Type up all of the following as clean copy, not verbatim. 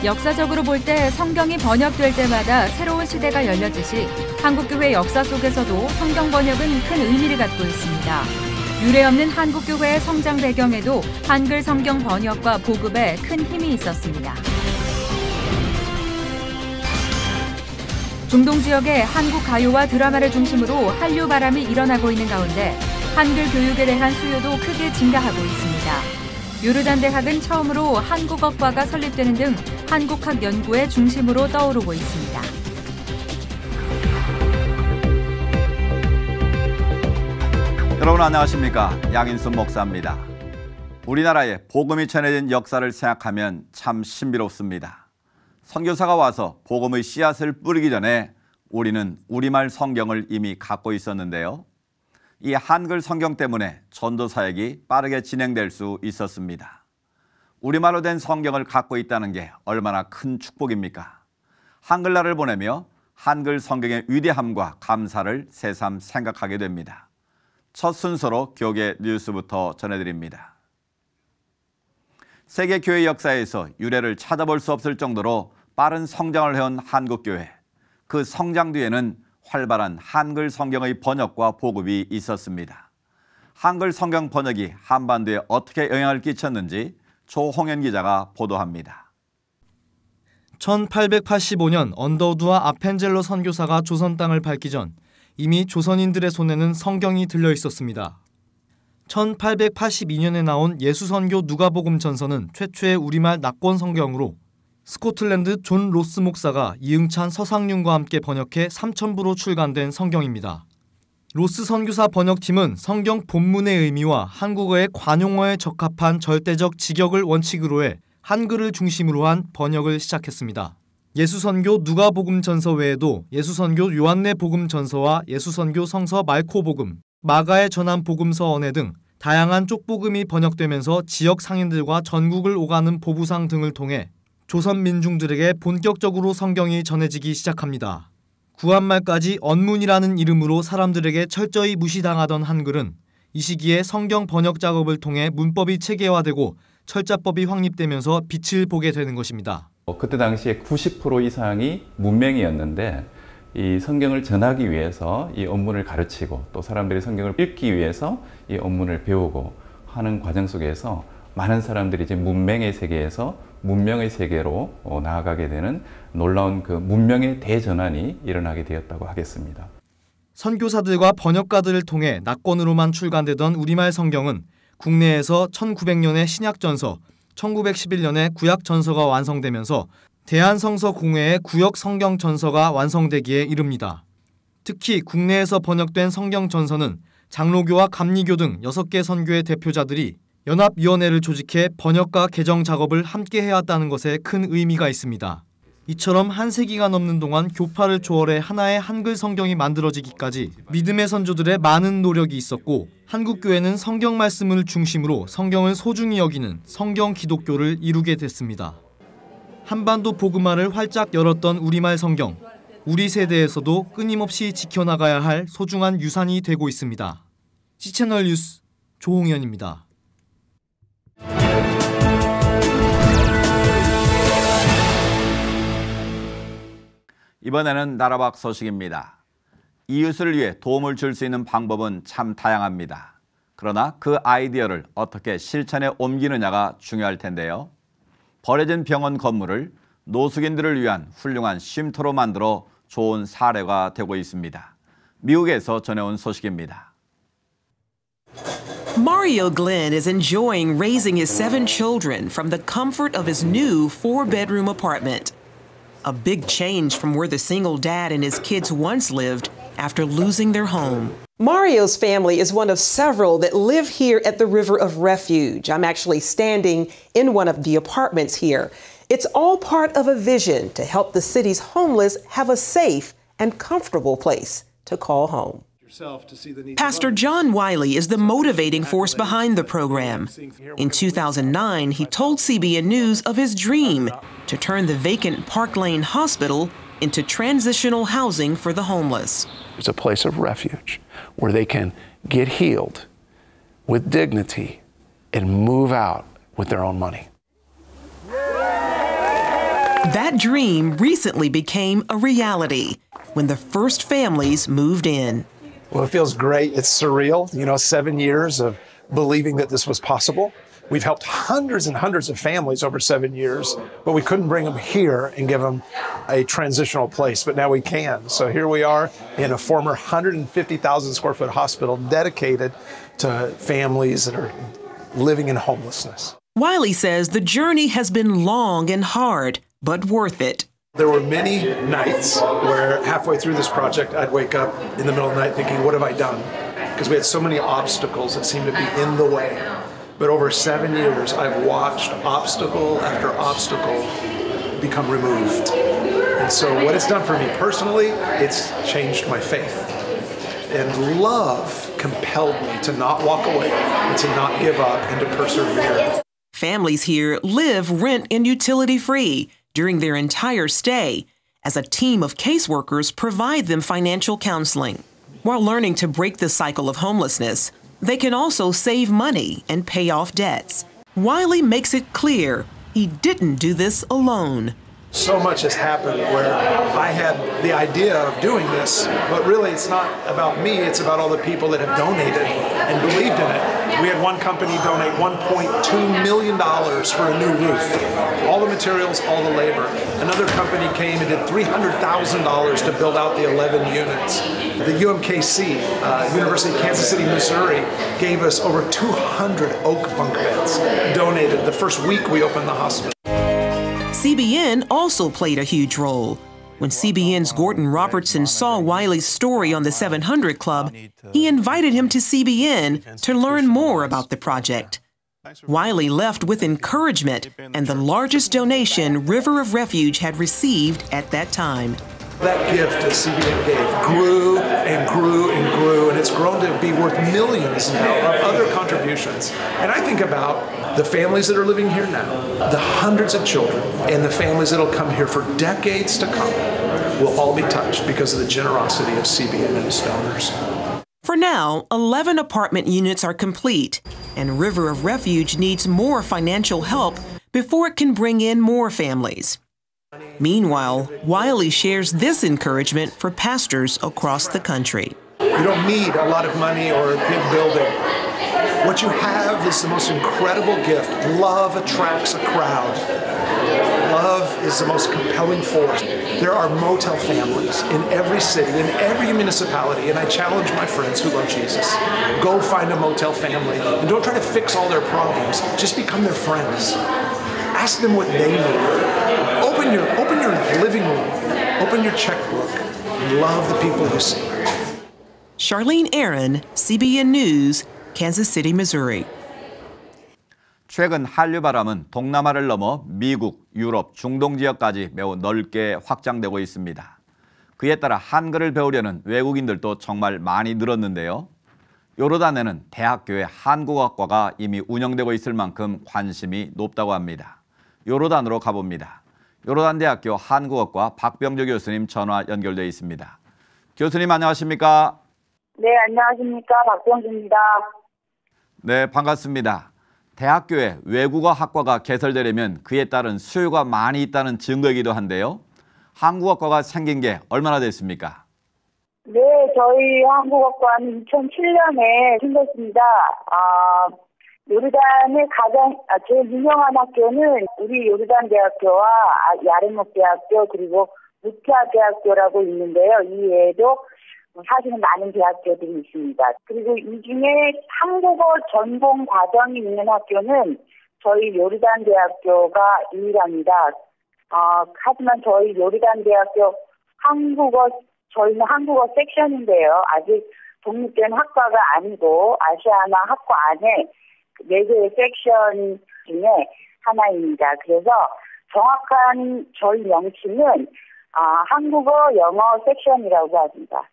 역사적으로 볼 때 성경이 번역될 때마다 새로운 시대가 열렸듯이 한국교회 역사 속에서도 성경 번역은 큰 의미를 갖고 있습니다. 유례없는 한국교회의 성장 배경에도 한글 성경 번역과 보급에 큰 힘이 있었습니다. 중동 지역의 한국 가요와 드라마를 중심으로 한류 바람이 일어나고 있는 가운데 한글 교육에 대한 수요도 크게 증가하고 있습니다. 요르단 대학은 처음으로 한국어과가 설립되는 등 한국학 연구의 중심으로 떠오르고 있습니다. 여러분 안녕하십니까? 양인순 목사입니다. 우리나라에 복음이 전해진 역사를 생각하면 참 신비롭습니다. 선교사가 와서 복음의 씨앗을 뿌리기 전에 우리는 우리말 성경을 이미 갖고 있었는데요. 이 한글 성경 때문에 전도 사역이 빠르게 진행될 수 있었습니다. 우리말로 된 성경을 갖고 있다는 게 얼마나 큰 축복입니까? 한글날을 보내며 한글 성경의 위대함과 감사를 새삼 생각하게 됩니다. 첫 순서로 교계 뉴스부터 전해드립니다. 세계 교회 역사에서 유례를 찾아볼 수 없을 정도로 빠른 성장을 해온 한국교회. 그 성장 뒤에는 활발한 한글 성경의 번역과 보급이 있었습니다. 한글 성경 번역이 한반도에 어떻게 영향을 끼쳤는지 조홍현 기자가 보도합니다. 1885년 언더우드와 아펜젤로 선교사가 조선 땅을 밟기 전 이미 조선인들의 손에는 성경이 들려 있었습니다. 1882년에 나온 예수선교 누가복음 전서는 최초의 우리말 낙권 성경으로 스코틀랜드 존 로스 목사가 이응찬 서상륜과 함께 번역해 3,000부로 출간된 성경입니다. 로스 선교사 번역팀은 성경 본문의 의미와 한국어의 관용어에 적합한 절대적 직역을 원칙으로 해 한글을 중심으로 한 번역을 시작했습니다. 예수선교 누가복음 전서 외에도 예수선교 요한네 복음 전서와 예수선교 성서 말코 복음, 마가의 전한 복음서 언해 등 다양한 쪽복음이 번역되면서 지역 상인들과 전국을 오가는 보부상 등을 통해 조선 민중들에게 본격적으로 성경이 전해지기 시작합니다. 구한말까지 언문이라는 이름으로 사람들에게 철저히 무시당하던 한글은 이 시기에 성경 번역 작업을 통해 문법이 체계화되고 철자법이 확립되면서 빛을 보게 되는 것입니다. 그때 당시에 90% 이상이 문맹이었는데 이 성경을 전하기 위해서 이 언문을 가르치고 또 사람들이 성경을 읽기 위해서 이 언문을 배우고 하는 과정 속에서 많은 사람들이 이제 문맹의 세계에서 문명의 세계로 나아가게 되는 놀라운 그 문명의 대전환이 일어나게 되었다고 하겠습니다. 선교사들과 번역가들을 통해 낙권으로만 출간되던 우리말 성경은 국내에서 1900년에 신약전서, 1911년에 구약전서가 완성되면서 대한성서공회의 구역성경전서가 완성되기에 이릅니다. 특히 국내에서 번역된 성경전서는 장로교와 감리교 등 6개 선교의 대표자들이 연합위원회를 조직해 번역과 개정 작업을 함께 해왔다는 것에 큰 의미가 있습니다. 이처럼 한 세기가 넘는 동안 교파를 초월해 하나의 한글 성경이 만들어지기까지 믿음의 선조들의 많은 노력이 있었고 한국교회는 성경 말씀을 중심으로 성경을 소중히 여기는 성경 기독교를 이루게 됐습니다. 한반도 복음화를 활짝 열었던 우리말 성경, 우리 세대에서도 끊임없이 지켜나가야 할 소중한 유산이 되고 있습니다. C채널 뉴스 조홍현입니다. 이번에는 나라 밖 소식입니다. 이웃을 위해 도움을 줄 수 있는 방법은 참 다양합니다. 그러나 그 아이디어를 어떻게 실천에 옮기느냐가 중요할 텐데요. 버려진 병원 건물을 노숙인들을 위한 훌륭한 쉼터로 만들어 좋은 사례가 되고 있습니다. 미국에서 전해온 소식입니다. Mario Glenn is enjoying raising his 7 children from the comfort of his new 4-bedroom apartment. A big change from where the single dad and his kids once lived after losing their home. Mario's family is one of several that live here at the River of Refuge. I'm actually standing in one of the apartments here. It's all part of a vision to help the city's homeless have a safe and comfortable place to call home. Pastor John Wiley is the motivating force behind the program. In 2009, he told CBN News of his dream to turn the vacant Park Lane Hospital into transitional housing for the homeless. It's a place of refuge where they can get healed with dignity and move out with their own money. That dream recently became a reality when the first families moved in. Well, it feels great. It's surreal. 7 years of believing that this was possible. We've helped hundreds and hundreds of families over 7 years, but we couldn't bring them here and give them a transitional place, but now we can. So here we are in a former 150,000 square foot hospital dedicated to families that are living in homelessness. Wiley says the journey has been long and hard, but worth it. There were many nights where halfway through this project, I'd wake up in the middle of the night thinking, what have I done? Because we had so many obstacles that seemed to be in the way. But over 7 years, I've watched obstacle after obstacle become removed. And so what it's done for me personally, it's changed my faith. And love compelled me to not walk away and to not give up and to persevere. Families here live rent and utility free during their entire stay, as a team of caseworkers provide them financial counseling. While learning to break the cycle of homelessness, they can also save money and pay off debts. Wiley makes it clear he didn't do this alone. So much has happened where I had the idea of doing this, but really it's not about me, it's about all the people that have donated and believed in it. We had one company donate $1.2 million for a new roof. All the materials, all the labor. Another company came and did $300,000 to build out the 11 units. The UMKC, University of Kansas City, Missouri, gave us over 200 oak bunk beds, donated the first week we opened the hospital. CBN also played a huge role. When CBN's Gordon Robertson saw Wiley's story on the 700 Club, he invited him to CBN to learn more about the project. Wiley left with encouragement and the largest donation River of Refuge had received at that time. That gift that CBN gave grew and grew and grew, and it's grown to be worth millions now of other contributions. And I think about the families that are living here now, the hundreds of children, and the families that will come here for decades to come will all be touched because of the generosity of CBN and its donors. For now, 11 apartment units are complete, and River of Refuge needs more financial help before it can bring in more families. Meanwhile, Wiley shares this encouragement for pastors across the country. You don't need a lot of money or a big building. What you have is the most incredible gift. Love attracts a crowd. Love is the most compelling force. There are motel families in every city, in every municipality, and I challenge my friends who love Jesus. Go find a motel family and don't try to fix all their problems. Just become their friends. Ask them what they need. Open your living room. Open your checkbook. And love the people you see. Charlene Aaron, CBN News, Kansas City, Missouri. 최근 한류 바람은 동남아를 넘어 미국, 유럽, 중동 지역까지 매우 넓게 확장되고 있습니다. 그에 따라 한글을 배우려는 외국인들도 정말 많이 늘었는데요. 요르단에는 대학교에 한국어과가 이미 운영되고 있을 만큼 관심이 높다고 합니다. 요르단으로 가봅니다. 요르단대학교 한국어과 박병조 교수님 전화 연결되어 있습니다. 교수님 안녕하십니까? 네, 안녕하십니까. 박병주입니다. 네, 반갑습니다. 대학교에 외국어 학과가 개설되려면 그에 따른 수요가 많이 있다는 증거이기도 한데요. 한국어과가 생긴 게 얼마나 됐습니까? 네, 저희 한국어과는 2007년에 생겼습니다. 요르단의 가장 제일 유명한 학교는 우리 요르단 대학교와 야레묵 대학교 그리고 무티아 대학교라고 있는데요. 이 외에도 사실은 많은 대학교들이 있습니다. 그리고 이 중에 한국어 전공 과정이 있는 학교는 저희 요르단 대학교가 유일합니다. 하지만 저희 요르단 대학교 저희는 한국어 섹션인데요. 아직 독립된 학과가 아니고 아시아나 학과 안에 4개의 섹션 중에 하나입니다. 그래서 정확한 저희 명칭은 한국어 영어 섹션이라고 합니다.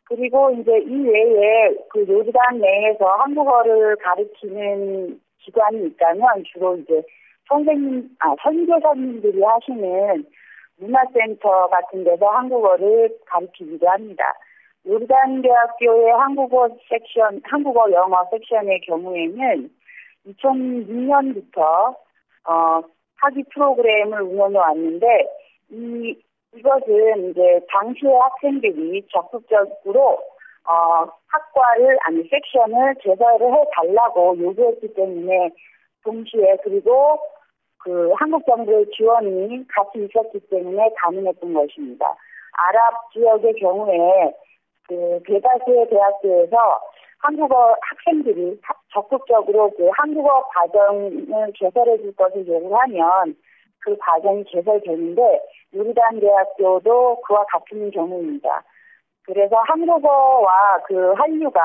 그리고 이제 이 외에 그 요르단 내에서 한국어를 가르치는 기관이 있다면 주로 이제 선교사님들이 하시는 문화센터 같은 데서 한국어를 가르치기도 합니다. 요르단 대학교의 한국어 영어 섹션의 경우에는 2006년부터 학위 프로그램을 운영해 왔는데 이것은 이제 당시의 학생들이 적극적으로 학과를 섹션을 개설을 해달라고 요구했기 때문에 동시에 그리고 그 한국 정부의 지원이 같이 있었기 때문에 가능했던 것입니다. 아랍 지역의 경우에 그 대다수의 대학교에서 한국어 학생들이 적극적으로 그 한국어 과정을 개설해 줄 것을 요구하면 그 과정이 개설되는데 요르단 대학교도 그와 같은 경우입니다. 그래서 한국어와 그 한류가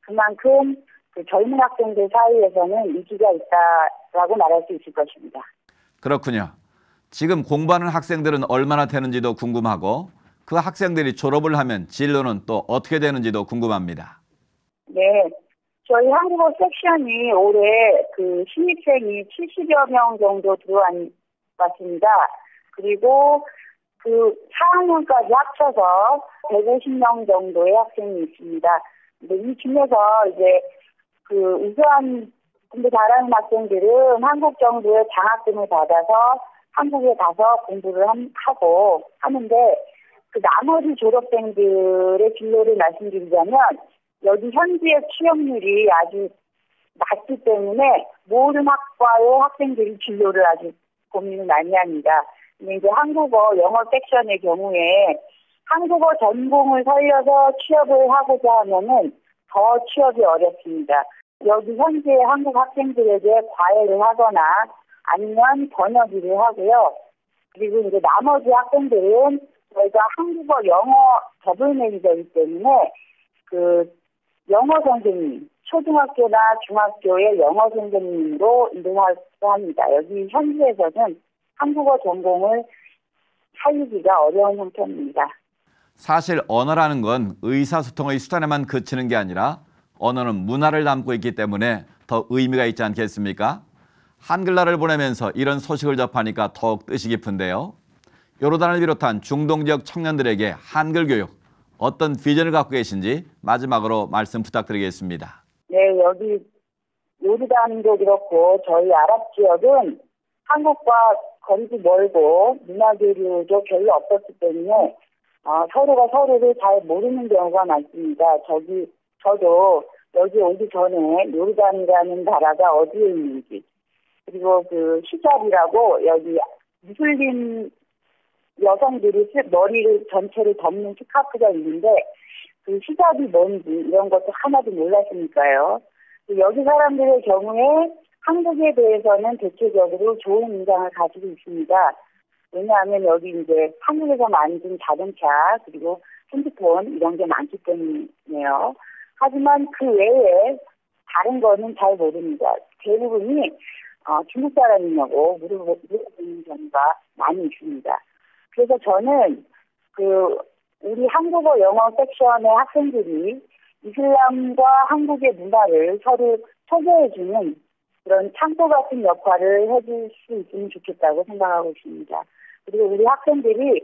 그만큼 그 젊은 학생들 사이에서는 인기가 있다라고 말할 수 있을 것입니다. 그렇군요. 지금 공부하는 학생들은 얼마나 되는지도 궁금하고 그 학생들이 졸업을 하면 진로는 또 어떻게 되는지도 궁금합니다. 네. 저희 한국어 섹션이 올해 그 신입생이 70여 명 정도 들어왔습니다. 그리고 그 4학년까지 합쳐서 150명 정도의 학생이 있습니다. 근데 이 중에서 이제 그 우수한 공부 잘하는 학생들은 한국 정부의 장학금을 받아서 한국에 가서 공부를 하고 하는데 그 나머지 졸업생들의 진로를 말씀드리자면 여기 현지의 취업률이 아주 낮기 때문에 모든 학과의 학생들이 진로를 아주 고민을 많이 합니다. 근데 이제 한국어, 영어 섹션의 경우에 한국어 전공을 살려서 취업을 하고자 하면은 더 취업이 어렵습니다. 여기 현지의 한국 학생들에게 과외를 하거나 아니면 번역 일을 하고요. 그리고 이제 나머지 학생들은 저희가 한국어, 영어 더블 매니저이기 때문에 그 영어 선생님, 초등학교나 중학교의 영어 선생님으로 일을 합니다. 여기 현지에서는 한국어 전공을 살리기가 어려운 형편입니다. 사실 언어라는 건 의사소통의 수단에만 그치는 게 아니라 언어는 문화를 담고 있기 때문에 더 의미가 있지 않겠습니까? 한글날을 보내면서 이런 소식을 접하니까 더욱 뜻이 깊은데요. 요르단을 비롯한 중동 지역 청년들에게 한글 교육 어떤 비전을 갖고 계신지 마지막으로 말씀 부탁드리겠습니다. 네, 여기 요르단도 그렇고 저희 아랍 지역은 한국과 거리도 멀고 문화 교류도 별로 없었기 때문에 서로가 서로를 잘 모르는 경우가 많습니다. 저도 여기 오기 전에 요르단이라는 나라가 어디에 있는지 그리고 그 히잡이라고 여기 무슬림 여성들이 머리를 전체를 덮는 스카프가 있는데 그 히잡이 뭔지 이런 것도 하나도 몰랐으니까요. 여기 사람들의 경우에 한국에 대해서는 대체적으로 좋은 인상을 가지고 있습니다. 왜냐하면 여기 이제 한국에서 만든 자동차 그리고 핸드폰 이런 게 많기 때문이에요. 하지만 그 외에 다른 거는 잘 모릅니다. 대부분이 중국 사람이냐고 물어보는 경우가 많이 있습니다. 그래서 저는 우리 한국어 영어 섹션의 학생들이 이슬람과 한국의 문화를 서로 소개해주는 그런 창고 같은 역할을 해줄 수 있으면 좋겠다고 생각하고 있습니다. 그리고 우리 학생들이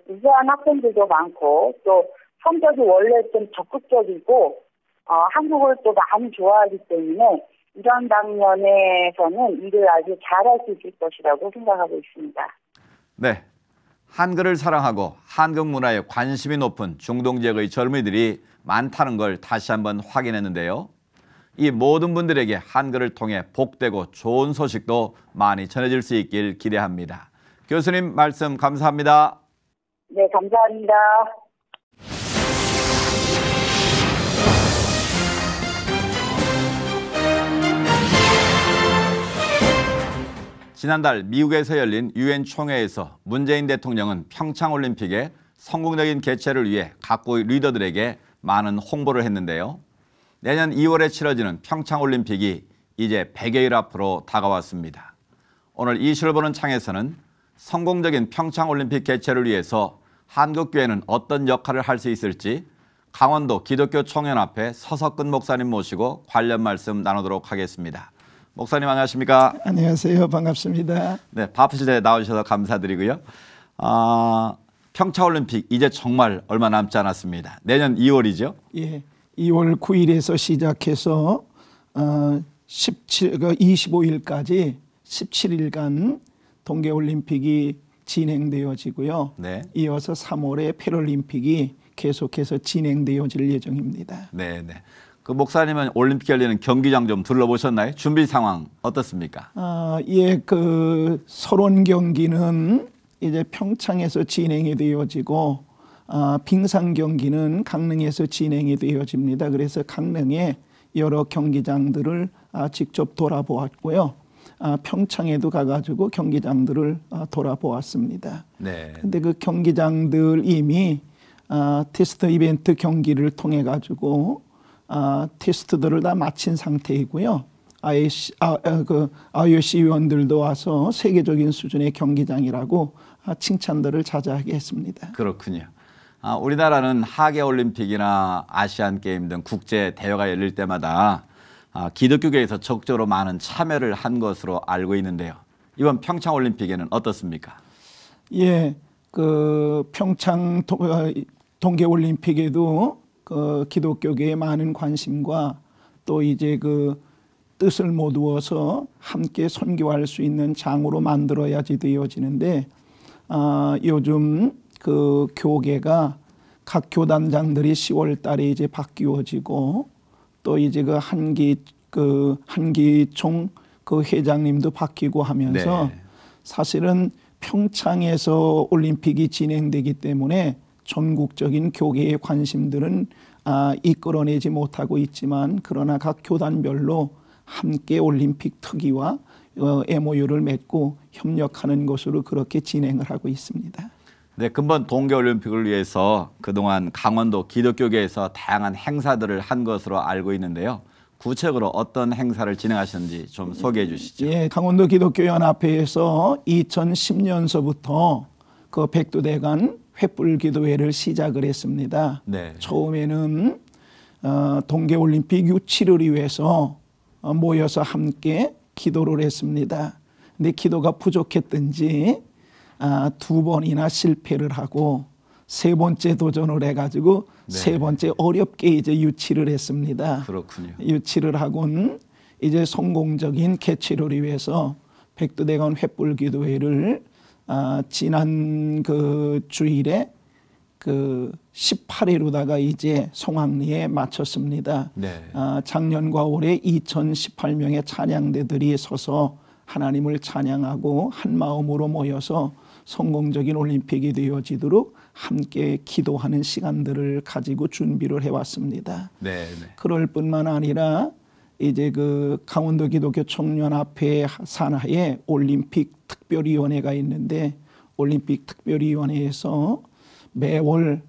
우수한 학생들도 많고 또 성격이 원래 좀 적극적이고 한국을 또 많이 좋아하기 때문에 이런 방면에서는 일을 아주 잘할 수 있을 것이라고 생각하고 있습니다. 네, 한글을 사랑하고 한국 문화에 관심이 높은 중동 지역의 젊은이들이 많다는 걸 다시 한번 확인했는데요. 이 모든 분들에게 한글을 통해 복되고 좋은 소식도 많이 전해질 수 있길 기대합니다. 교수님 말씀 감사합니다. 네, 감사합니다. 지난달 미국에서 열린 유엔 총회에서 문재인 대통령은 평창올림픽의 성공적인 개최를 위해 각국의 리더들에게 많은 홍보를 했는데요. 내년 2월에 치러지는 평창올림픽이 이제 100여일 앞으로 다가왔습니다. 오늘 이슈를 보는 창에서는 성공적인 평창올림픽 개최를 위해서 한국교회는 어떤 역할을 할 수 있을지 강원도 기독교 총연합회 서석근 목사님 모시고 관련 말씀 나누도록 하겠습니다. 목사님 안녕하십니까? 안녕하세요. 반갑습니다. 네, 바쁘실 때 나오셔서 감사드리고요. 평창올림픽 이제 정말 얼마 남지 않았습니다. 내년 2월이죠? 예, 2월 9일에서 시작해서 25일까지 17일간 동계올림픽이 진행되어지고요. 네. 이어서 3월에 패럴림픽이 계속해서 진행되어질 예정입니다. 네, 네. 그 목사님은 올림픽 열리는 경기장 좀 둘러보셨나요? 준비 상황 어떻습니까? 예, 그 서론 경기는 이제 평창에서 진행이 되어지고 빙상 경기는 강릉에서 진행이 되어집니다. 그래서 강릉에 여러 경기장들을 직접 돌아보았고요. 평창에도 가가지고 경기장들을 돌아보았습니다. 네. 근데 그 경기장들 이미 테스트 이벤트 경기를 통해 가지고 테스트들을 다 마친 상태이고요. IOC 위원들도 와서 세계적인 수준의 경기장이라고 칭찬들을 자자하게 했습니다. 그렇군요. 우리나라는 하계올림픽이나 아시안게임 등 국제 대회가 열릴 때마다 기독교계에서 적극적으로 많은 참여를 한 것으로 알고 있는데요. 이번 평창올림픽에는 어떻습니까? 예, 그 평창 동계올림픽에도 그 기독교계의 많은 관심과 또 이제 그 뜻을 모두어서 함께 선교할 수 있는 장으로 만들어야지 되어지는데 요즘 그 교계가 각 교단장들이 10월 달에 이제 바뀌어지고 또 이제 그 한기총 그 회장님도 바뀌고 하면서 네. 사실은 평창에서 올림픽이 진행되기 때문에 전국적인 교계의 관심들은 이끌어내지 못하고 있지만 그러나 각 교단별로 함께 올림픽 특위와 MOU를 맺고 협력하는 것으로 그렇게 진행을 하고 있습니다. 네, 근본 동계올림픽을 위해서 그동안 강원도 기독교계에서 다양한 행사들을 한 것으로 알고 있는데요. 구체적으로 어떤 행사를 진행하셨는지 좀 소개해 주시죠. 예, 강원도 기독교연합회에서 2010년서부터 그 백두대간 횃불기도회를 시작을 했습니다. 네. 처음에는 동계올림픽 유치를 위해서 모여서 함께 기도를 했습니다. 근데 기도가 부족했든지 2번이나 실패를 하고 3번째 도전을 해가지고 네. 3번째 어렵게 이제 유치를 했습니다. 그렇군요. 유치를 하고는 이제 성공적인 개최를 위해서 백두대간 횃불기도회를 지난 그 주일에 그 18회로다가 이제 송악리에 마쳤습니다. 네. 작년과 올해 2018명의 찬양대들이 서서 하나님을 찬양하고 한 마음으로 모여서 성공적인 올림픽이 되어지도록 함께 기도하는 시간들을 가지고 준비를 해왔습니다. 네, 네. 그럴 뿐만 아니라 이제 그 강원도 기독교 청년합회 산하에 올림픽 특별위원회가 있는데 올림픽 특별위원회에서 매월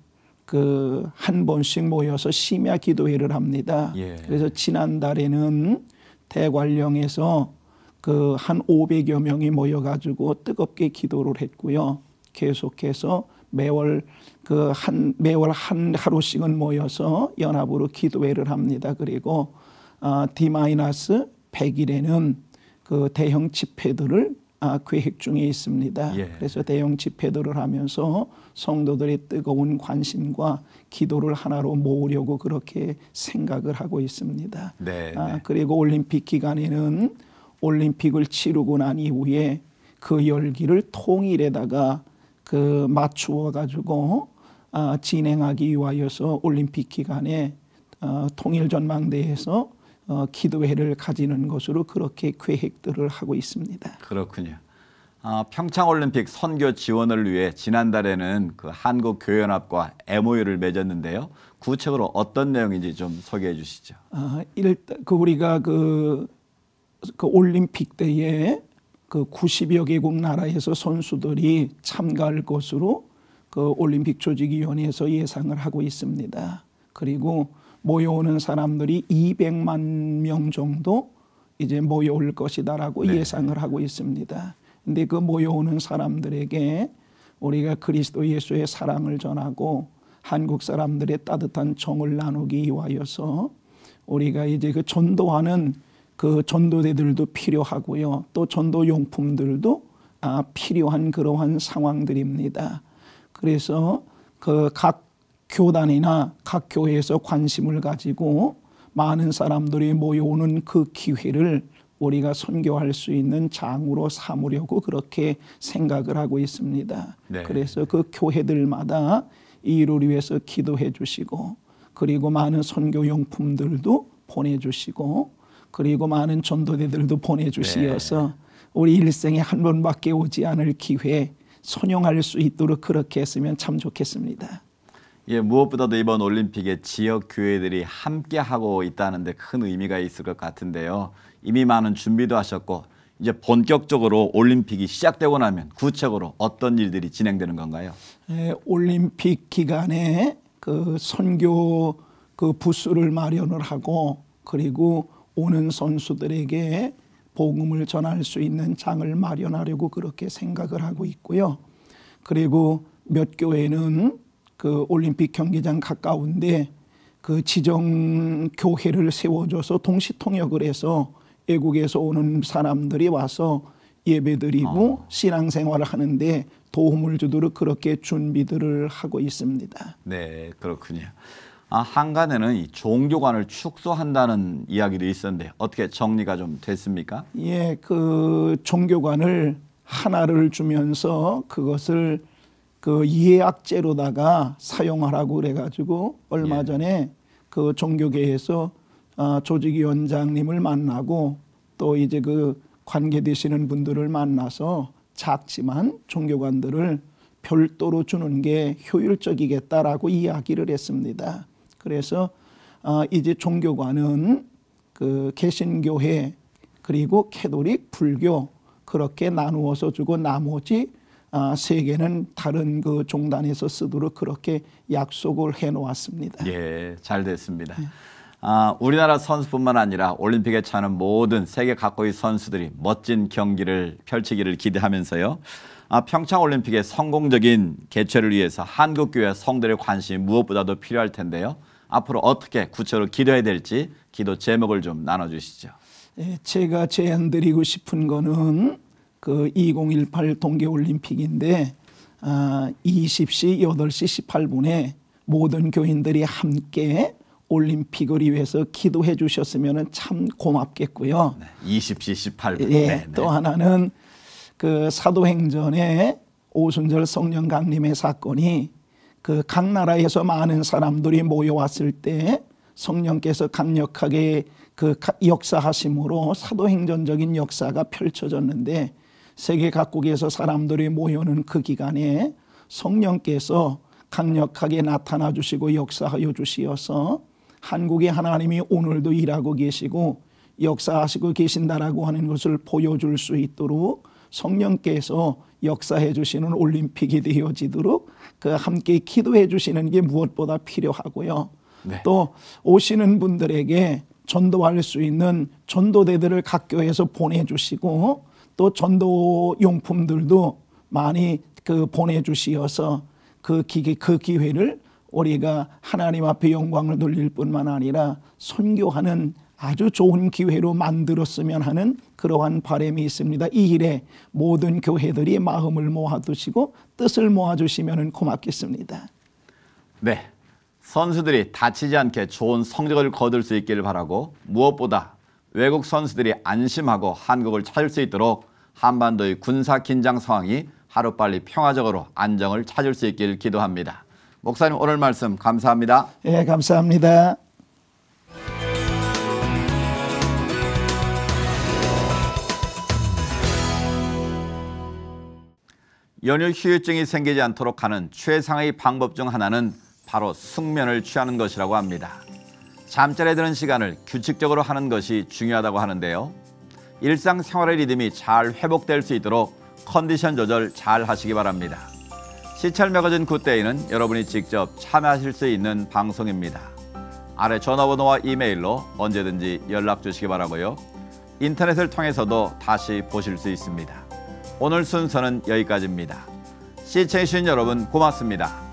그 한 번씩 모여서 심야 기도회를 합니다. 예. 그래서 지난달에는 대관령에서 그 한 500여 명이 모여가지고 뜨겁게 기도를 했고요. 계속해서 매월 한 하루씩은 모여서 연합으로 기도회를 합니다. 그리고 D-100일에는 그 대형 집회들을 계획 중에 있습니다. 예. 그래서 대형 집회들을 하면서 성도들의 뜨거운 관심과 기도를 하나로 모으려고 그렇게 생각을 하고 있습니다. 네, 네. 그리고 올림픽 기간에는 올림픽을 치르고 난 이후에 그 열기를 통일에다가 그 맞추어 가지고 진행하기 위하여서 올림픽 기간에 통일전망대에서 기도회를 가지는 것으로 그렇게 계획들을 하고 있습니다. 그렇군요. 평창올림픽 선교 지원을 위해 지난달에는 그 한국교연합과 MOU를 맺었는데요. 구체적으로 어떤 내용인지 좀 소개해 주시죠. 일단 우리가 그 올림픽 때에 그 90여 개국 나라에서 선수들이 참가할 것으로 그 올림픽 조직위원회에서 예상을 하고 있습니다. 그리고 모여오는 사람들이 200만 명 정도 이제 모여올 것이다라고 네. 예상을 하고 있습니다. 근데 그 모여오는 사람들에게 우리가 그리스도 예수의 사랑을 전하고 한국 사람들의 따뜻한 정을 나누기 위하여서 우리가 이제 그 전도하는 그 전도대들도 필요하고요. 또 전도 용품들도 필요한 그러한 상황들입니다. 그래서 그 각 교단이나 각 교회에서 관심을 가지고 많은 사람들이 모여오는 그 기회를 우리가 선교할 수 있는 장으로 삼으려고 그렇게 생각을 하고 있습니다. 네. 그래서 그 교회들마다 이를 위해서 기도해 주시고, 그리고 많은 선교용품들도 보내주시고, 그리고 많은 전도대들도 보내주시어서 우리 일생에 한 번밖에 오지 않을 기회 선용할 수 있도록 그렇게 했으면 참 좋겠습니다. 예, 무엇보다도 이번 올림픽에 지역 교회들이 함께 하고 있다는 데 큰 의미가 있을 것 같은데요. 이미 많은 준비도 하셨고 이제 본격적으로 올림픽이 시작되고 나면 구체적으로 어떤 일들이 진행되는 건가요? 올림픽 기간에 그 선교 그 부스를 마련을 하고, 그리고 오는 선수들에게 복음을 전할 수 있는 장을 마련하려고 그렇게 생각을 하고 있고요. 그리고 몇 교회는 그 올림픽 경기장 가까운데 그 지정 교회를 세워줘서 동시통역을 해서 외국에서 오는 사람들이 와서 예배드리고 신앙생활을 하는데 도움을 주도록 그렇게 준비들을 하고 있습니다. 네, 그렇군요. 한간에는 이 종교관을 축소한다는 이야기도 있었는데 어떻게 정리가 좀 됐습니까? 예, 그 종교관을 하나를 주면서 그것을 그 예약제로다가 사용하라고 그래가지고 얼마 전에 그 종교계에서 조직위원장님을 만나고 또 이제 그 관계되시는 분들을 만나서 작지만 종교관들을 별도로 주는 게 효율적이겠다라고 이야기를 했습니다. 그래서 이제 종교관은 그 개신교회 그리고 캐톨릭, 불교 그렇게 나누어서 주고 나머지 3개는 다른 그 종단에서 쓰도록 그렇게 약속을 해놓았습니다. 예, 잘 됐습니다. 우리나라 선수뿐만 아니라 올림픽에 차는 모든 세계 각국의 선수들이 멋진 경기를 펼치기를 기대하면서요. 평창 올림픽의 성공적인 개최를 위해서 한국교회 성도들의 관심이 무엇보다도 필요할 텐데요. 앞으로 어떻게 구체적으로 기도해야 될지 기도 제목을 좀 나눠주시죠. 예, 제가 제안드리고 싶은 거는 그 2018 동계올림픽인데 20시 8시 18분에 모든 교인들이 함께 올림픽을 위해서 기도해 주셨으면 참 고맙겠고요. 네, 20시 18분. 예, 네, 또 하나는 그 사도행전에 오순절 성령 강림의 사건이 그 각 나라에서 많은 사람들이 모여왔을 때 성령께서 강력하게 그 역사하심으로 사도행전적인 역사가 펼쳐졌는데, 세계 각국에서 사람들이 모여는 그 기간에 성령께서 강력하게 나타나 주시고 역사하여 주시어서 한국의 하나님이 오늘도 일하고 계시고 역사하시고 계신다라고 하는 것을 보여줄 수 있도록 성령께서 역사해 주시는 올림픽이 되어지도록 그 함께 기도해 주시는 게 무엇보다 필요하고요. 네. 또 오시는 분들에게 전도할 수 있는 전도대들을 각 교회에서 보내주시고 또 전도 용품들도 많이 그 보내주시어서 그 기회를 우리가 하나님 앞에 영광을 돌릴 뿐만 아니라 선교하는 아주 좋은 기회로 만들었으면 하는 그러한 바람이 있습니다. 이 일에 모든 교회들이 마음을 모아두시고 뜻을 모아주시면 고맙겠습니다. 네, 선수들이 다치지 않게 좋은 성적을 거둘 수 있기를 바라고, 무엇보다 외국 선수들이 안심하고 한국을 찾을 수 있도록 한반도의 군사 긴장 상황이 하루빨리 평화적으로 안정을 찾을 수 있기를 기도합니다. 목사님, 오늘 말씀 감사합니다. 예, 감사합니다. 연휴 후유증이 생기지 않도록 하는 최상의 방법 중 하나는 바로 숙면을 취하는 것이라고 합니다. 잠자리에 드는 시간을 규칙적으로 하는 것이 중요하다고 하는데요. 일상생활의 리듬이 잘 회복될 수 있도록 컨디션 조절 잘 하시기 바랍니다. 시찰 매거진 굿데이는 여러분이 직접 참여하실 수 있는 방송입니다. 아래 전화번호와 이메일로 언제든지 연락 주시기 바라고요. 인터넷을 통해서도 다시 보실 수 있습니다. 오늘 순서는 여기까지입니다. 시청해주신 여러분 고맙습니다.